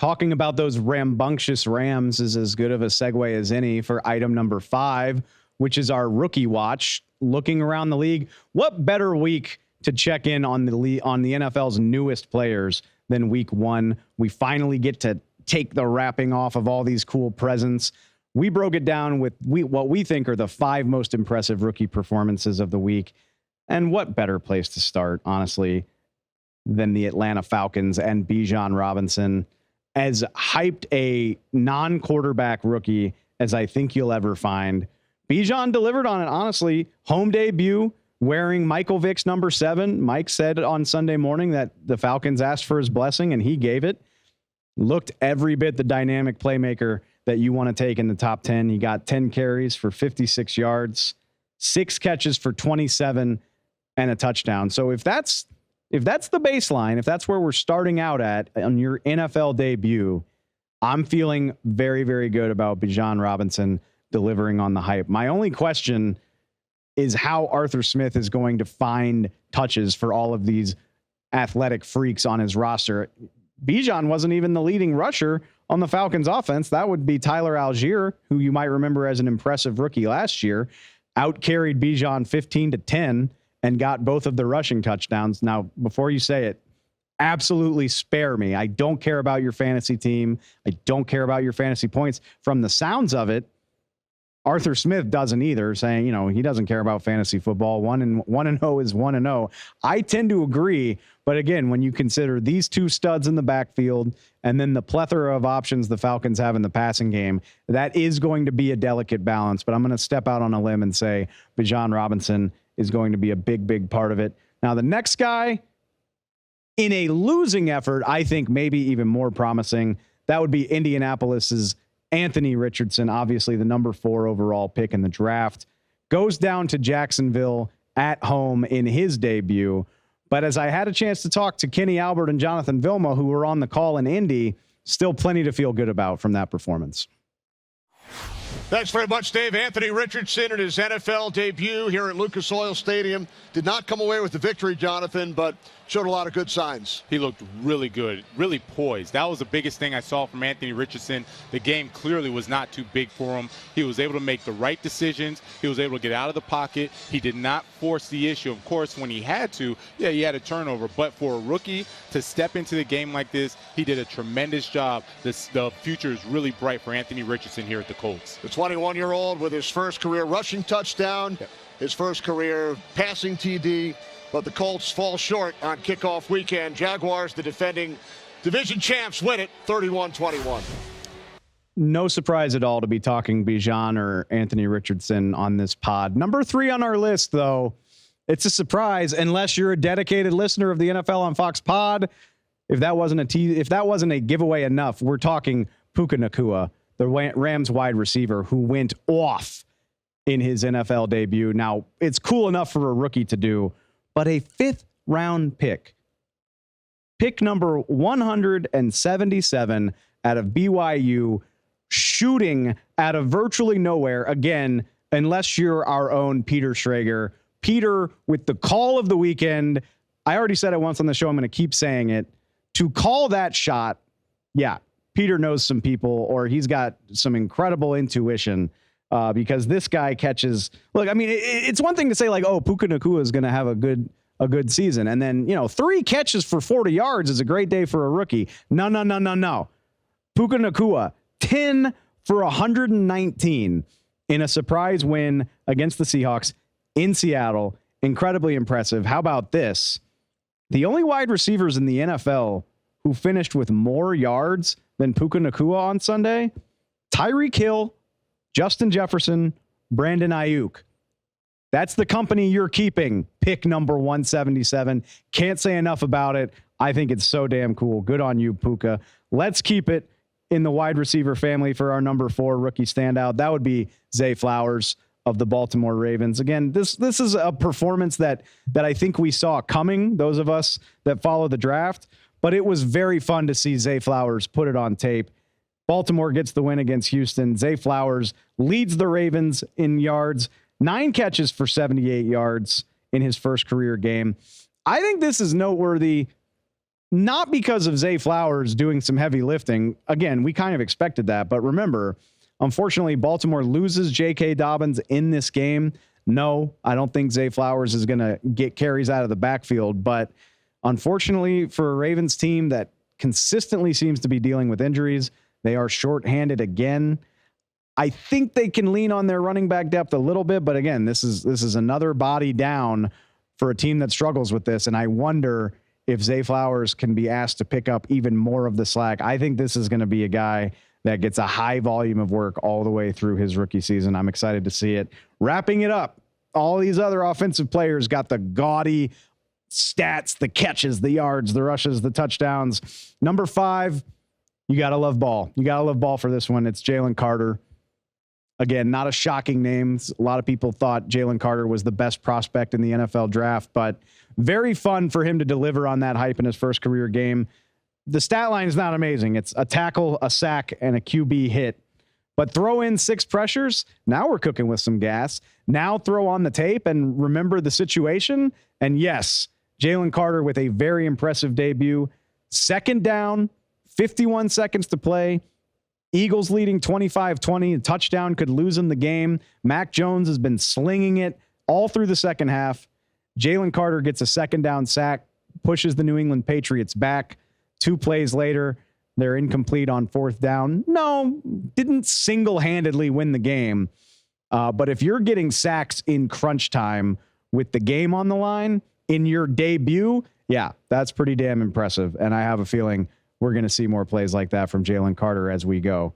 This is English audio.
talking about those rambunctious Rams is as good of a segue as any for item number 5, which is our rookie watch. Looking around the league, what better week to check in on the NFL's newest players than week 1? We finally get to take the wrapping off of all these cool presents. We broke it down with what we think are the 5 most impressive rookie performances of the week. And what better place to start, honestly, than the Atlanta Falcons and Bijan Robinson, as hyped a non-quarterback rookie as I think you'll ever find. Bijan delivered on it, honestly. Home debut, wearing Michael Vick's number 7. Mike said on Sunday morning that the Falcons asked for his blessing, and he gave it. Looked every bit the dynamic playmaker that you want to take in the top 10. He got 10 carries for 56 yards, 6 catches for 27, and a touchdown. So if that's the baseline, if that's where we're starting out at on your NFL debut, I'm feeling very, very good about Bijan Robinson delivering on the hype. My only question is how Arthur Smith is going to find touches for all of these athletic freaks on his roster. Bijan wasn't even the leading rusher on the Falcons offense. That would be Tyler Algier, who you might remember as an impressive rookie last year, outcarried Bijan 15-10 and got both of the rushing touchdowns. Now, before you say it, absolutely spare me. I don't care about your fantasy team. I don't care about your fantasy points. From the sounds of it, Arthur Smith doesn't either, saying, he doesn't care about fantasy football. 1-0 is 1-0. I tend to agree. But again, when you consider these 2 studs in the backfield and then the plethora of options the Falcons have in the passing game, that is going to be a delicate balance. But I'm going to step out on a limb and say Bijan Robinson is going to be a big, big part of it. Now, the next guy in a losing effort, I think maybe even more promising, that would be Indianapolis's Anthony Richardson, obviously the number 4 overall pick in the draft, goes down to Jacksonville at home in his debut. But as I had a chance to talk to Kenny Albert and Jonathan Vilma, who were on the call in Indy, still plenty to feel good about from that performance. Thanks very much, Dave. Anthony Richardson in his NFL debut here at Lucas Oil Stadium. Did not come away with the victory, Jonathan, but showed a lot of good signs. He looked really good, really poised. That was the biggest thing I saw from Anthony Richardson. The game clearly was not too big for him. He was able to make the right decisions. He was able to get out of the pocket. He did not force the issue. Of course, when he had to, he had a turnover. But for a rookie to step into the game like this, he did a tremendous job. The future is really bright for Anthony Richardson here at the Colts. The 21-year-old with his first career rushing touchdown, his first career passing TD. But the Colts fall short on kickoff weekend. Jaguars, the defending division champs, win it 31-21. No surprise at all to be talking Bijan or Anthony Richardson on this pod. Number 3 on our list, though, it's a surprise unless you're a dedicated listener of the NFL on Fox pod. If that wasn't a giveaway enough, we're talking Puka Nacua, the Rams wide receiver who went off in his NFL debut. Now, it's cool enough for a rookie to do, but a 5th round pick number 177 out of BYU, shooting out of virtually nowhere. Again, unless you're our own Peter Schrager. Peter, with the call of the weekend, I already said it once on the show, I'm going to keep saying it, to call that shot. Yeah, Peter knows some people, or he's got some incredible intuition. Because this guy catches. Look, I mean, it's one thing to say like, oh, Puka Nacua is going to have a good season, and then 3 catches for 40 yards is a great day for a rookie. No. Puka Nacua 10 for 119 in a surprise win against the Seahawks in Seattle. Incredibly impressive. How about this? The only wide receivers in the NFL who finished with more yards than Puka Nacua on Sunday: Tyreek Hill, Justin Jefferson, Brandon Ayuk. That's the company you're keeping. Pick number 177. Can't say enough about it. I think it's so damn cool. Good on you, Puka. Let's keep it in the wide receiver family for our number 4 rookie standout. That would be Zay Flowers of the Baltimore Ravens. Again, this is a performance that I think we saw coming, those of us that follow the draft, but it was very fun to see Zay Flowers put it on tape. Baltimore gets the win against Houston. Zay Flowers leads the Ravens in yards, 9 catches for 78 yards in his first career game. I think this is noteworthy not because of Zay Flowers doing some heavy lifting. Again, we kind of expected that. But remember, unfortunately, Baltimore loses J.K. Dobbins in this game. No, I don't think Zay Flowers is going to get carries out of the backfield. But unfortunately, for a Ravens team that consistently seems to be dealing with injuries, they are shorthanded again. I think they can lean on their running back depth a little bit. But again, this is another body down for a team that struggles with this. And I wonder if Zay Flowers can be asked to pick up even more of the slack. I think this is going to be a guy that gets a high volume of work all the way through his rookie season. I'm excited to see it. Wrapping it up, all these other offensive players got the gaudy stats, the catches, the yards, the rushes, the touchdowns. Number 5, you got to love ball. You got to love ball for this one. It's Jalen Carter. Again, not a shocking name. A lot of people thought Jalen Carter was the best prospect in the NFL draft, but very fun for him to deliver on that hype in his first career game. The stat line is not amazing. It's a tackle, a sack, and a QB hit. But throw in 6 pressures. Now we're cooking with some gas. Now throw on the tape and remember the situation. And yes, Jalen Carter with a very impressive debut. 2nd down, 51 seconds to play. Eagles leading 25-20. A touchdown could lose them the game. Mac Jones has been slinging it all through the second half. Jalen Carter gets a 2nd down sack, pushes the New England Patriots back. 2 plays later, they're incomplete on 4th down. No, didn't single-handedly win the game. But if you're getting sacks in crunch time with the game on the line in your debut, yeah, that's pretty damn impressive. And I have a feeling we're going to see more plays like that from Jalen Carter as we go.